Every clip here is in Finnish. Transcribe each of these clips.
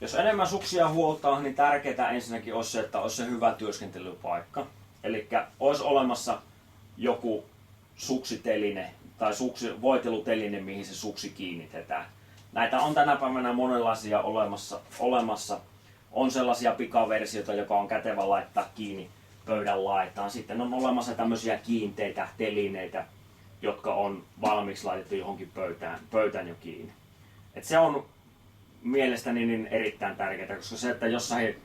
Jos enemmän suksia huoltaa, niin tärkeää ensinnäkin olisi se, että olisi se hyvä työskentelypaikka. Eli olisi olemassa joku suksiteline tai voiteluteline, mihin se suksi kiinnitetään. Näitä on tänä päivänä monenlaisia olemassa. On sellaisia pikaversioita, joka on kätevä laittaa kiinni pöydän laitaan. Sitten on olemassa tämmöisiä kiinteitä telineitä, jotka on valmiiksi laitettu johonkin pöytään jo kiinni. Et se on mielestäni niin erittäin tärkeää, koska se, että jossain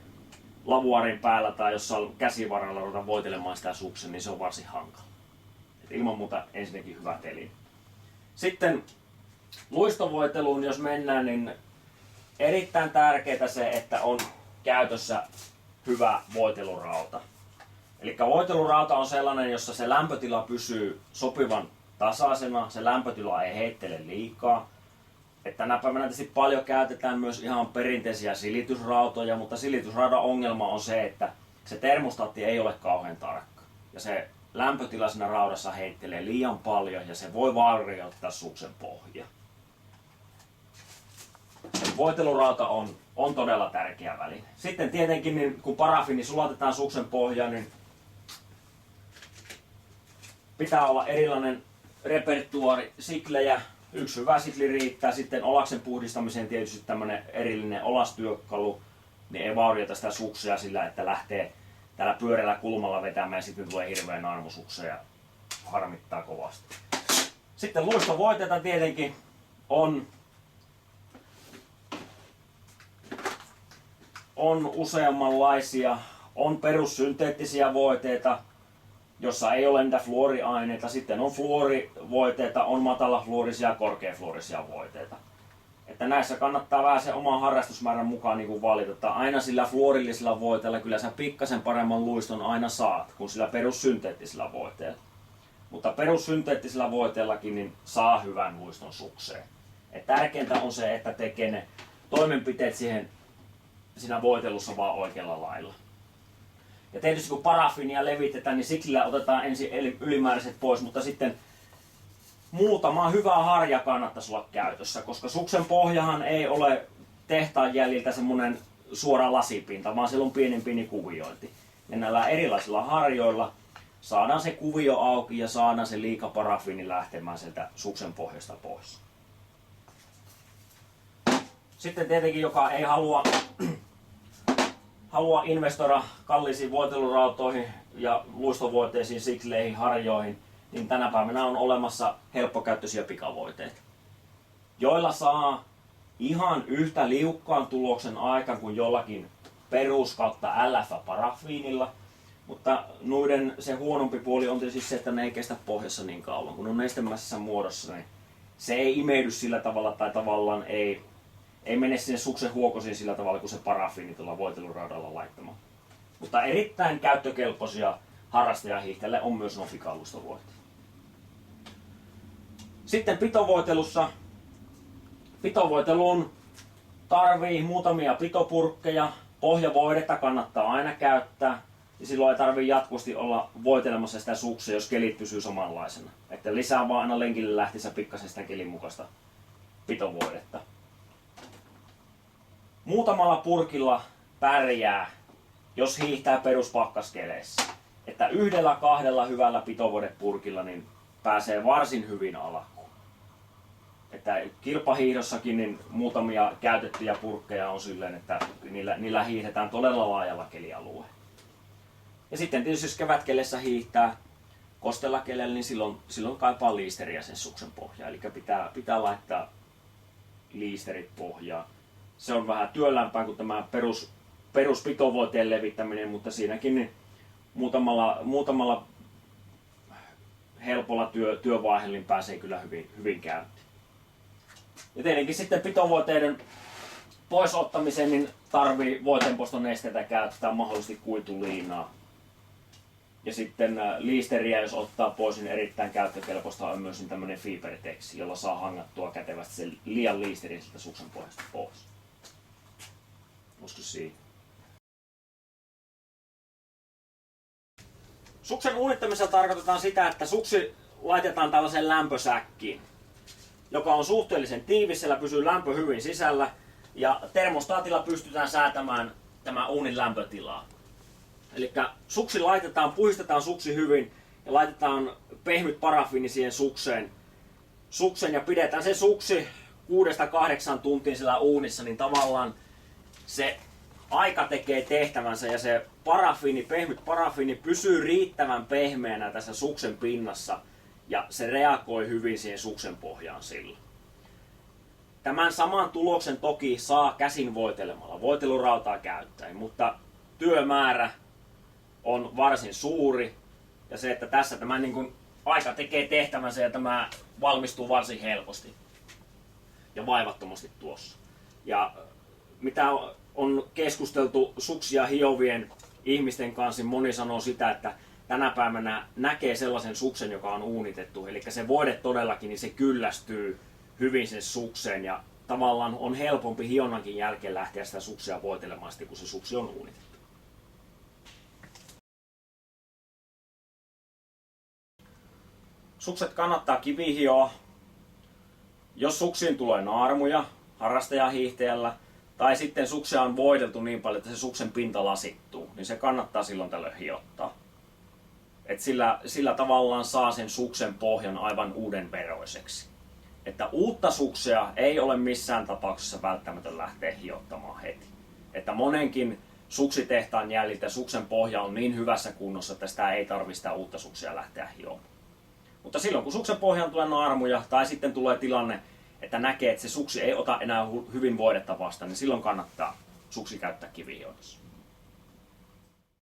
lavuaarin päällä tai jossain käsivarrella ruvetaan voitelemaan sitä suksen, niin se on varsin hankala. Et ilman muuta ensinnäkin hyvä teline. Sitten luistovoiteluun jos mennään, niin erittäin tärkeää se, että on käytössä hyvä voitelurauta. Eli voitelurauta on sellainen, jossa se lämpötila pysyy sopivan tasaisena, se lämpötila ei heittele liikaa. Että tänä päivänä tietysti paljon käytetään myös ihan perinteisiä silitysrautoja, mutta silitysraudan ongelma on se, että se termostaatti ei ole kauhean tarkka. Ja se lämpötila siinä raudassa heittelee liian paljon ja se voi vaurioittaa suksen pohjaa. Voitelurauta on todella tärkeä väline. Sitten tietenkin niin kun parafiini sulatetaan suksen pohjaan, niin pitää olla erilainen repertuaari siklejä. Yksi hyvä sikli riittää. Sitten olaksen puhdistamiseen tietysti tämmöinen erillinen olastyökalu, niin ei vaurioita sitä suksia sillä, että lähtee tällä pyöreällä kulmalla vetämään ja sitten tulee hirveän naarmusuksia ja harmittaa kovasti. Sitten luistovoiteita tietenkin on useammanlaisia. On perussynteettisiä voiteita, jossa ei ole niitä fluoriaineita. Sitten on fluorivoiteita, on matalafluorisia ja korkeafluorisia voiteita. Että näissä kannattaa vähän se oman harrastusmäärän mukaan niin valita. Että aina sillä fluorillisella voiteella kyllä sä pikkasen paremman luiston aina saat kuin sillä perussynteettisellä voiteella. Mutta perussynteettisellä voiteellakin niin saa hyvän luiston sukseen. Et tärkeintä on se, että tekee ne toimenpiteet siinä voitelussa vaan oikealla lailla. Ja tietysti kun parafiinia levitetään, niin siklillä otetaan ensin ylimääräiset pois, mutta sitten muutama hyvä harja kannattaisi olla käytössä, koska suksen pohjahan ei ole tehtaan jäljiltä semmoinen suora lasipinta, vaan siellä on pieni kuviointi. Ja näillä erilaisilla harjoilla saadaan se kuvio auki ja saadaan se liika parafiini lähtemään sieltä suksen pohjasta pois. Sitten tietenkin, joka ei halua investoida kalliisiin voitelurautoihin ja luistovoiteisiin, sikleihin, harjoihin, niin tänä päivänä on olemassa helppokäyttöisiä pikavoiteita, joilla saa ihan yhtä liukkaan tuloksen aikaan kuin jollakin perus kautta LF-parafiinilla, mutta noiden se huonompi puoli on tietysti se, että ne ei kestä pohjassa niin kauan. Kun on nestemäisessä muodossa, niin se ei imeydy sillä tavalla tai tavallaan ei mene sinne suksen huokosiin sillä tavalla kuin se parafiini tuolla voiteluraudalla laittamaan. Mutta erittäin käyttökelpoisia harrastajahiihtäjille on myös nuo pikaluistovoiteet. Sitten pitovoiteluun tarvii muutamia pitopurkkeja. Pohjavoidetta kannattaa aina käyttää. Ja silloin ei tarvitse jatkuvasti olla voitelemassa sitä suksia, jos kelit pysyy samanlaisena. Että lisää vaan aina lenkille lähtiessä pikkasen sitä kelin mukaista pitovoidetta. Muutamalla purkilla pärjää, jos hiihtää peruspakkaskeleessä. Että 1-2 hyvällä pitovoidepurkilla niin pääsee varsin hyvin alkuun. Että kilpahiihdossakin niin muutamia käytettyjä purkkeja on silleen, että niillä hiihdetään todella laajalla kelialueella. Ja sitten tietysti jos kevätkelessä hiihtää kosteella kelellä, niin silloin kaipaa liisteriä sen suksen pohjaan. Eli pitää laittaa liisterit pohjaan. Se on vähän työlämpää kuin tämä peruspitovoiteen levittäminen, mutta siinäkin niin muutamalla helpolla työvaiheella pääsee kyllä hyvin käyntiin. Ja tietenkin sitten pitovoiteiden pois ottamiseen niin tarvii voiteenposton esteitä käyttää, mahdollisesti kuituliinaa. Ja sitten liisteriä, jos ottaa pois, niin erittäin käyttökelpoista on myös tämmöinen Fibertex, jolla saa hangattua kätevästi sen liian liisterin siltä suksen pohjasta pois. Usko siihen. Suksen uunittamisella tarkoitetaan sitä, että suksi laitetaan tällaiseen lämpösäkkiin, joka on suhteellisen tiivis, siellä pysyy lämpö hyvin sisällä. Ja termostaatilla pystytään säätämään tämä uunin lämpötilaa. Eli suksi laitetaan, puhistetaan suksi hyvin ja laitetaan pehmyt parafiini siihen sukseen ja pidetään se suksi 6-8 tuntia siellä uunissa, niin tavallaan se aika tekee tehtävänsä ja se pehmyt parafiini pysyy riittävän pehmeänä tässä suksen pinnassa ja se reagoi hyvin siihen suksen pohjaan sillä. Tämän saman tuloksen toki saa käsin voitelemalla, voitelurautaa käyttäen, mutta työmäärä on varsin suuri ja se, että tässä tämä niin kuin aika tekee tehtävänsä ja tämä valmistuu varsin helposti ja vaivattomasti tuossa. Ja mitä on keskusteltu suksia hiovien ihmisten kanssa, niin moni sanoo sitä, että tänä päivänä näkee sellaisen suksen, joka on uunitettu. Eli se voide todellakin, niin se kyllästyy hyvin sen sukseen ja tavallaan on helpompi hionnankin jälkeen lähteä sitä suksia voitelemaan, kun se suksi on uunitettu. Sukset kannattaa kivihioa. Jos suksiin tulee naarmuja harrastajahiihtäjällä tai sitten suksia on voideltu niin paljon, että se suksen pinta lasittuu, niin se kannattaa silloin tällöin hiottaa. Et sillä tavallaan saa sen suksen pohjan aivan uuden veroiseksi. Että uutta suksia ei ole missään tapauksessa välttämätön lähteä hiottamaan heti. Että monenkin suksitehtaan jäljiltä suksen pohja on niin hyvässä kunnossa, että sitä ei tarvitse sitä uutta suksia lähteä hiomaan. Mutta silloin kun suksen pohjaan tulee naarmuja tai sitten tulee tilanne, että näkee, että se suksi ei ota enää hyvin voidetta vastaan, niin silloin kannattaa suksi käyttää kivihioinnissa.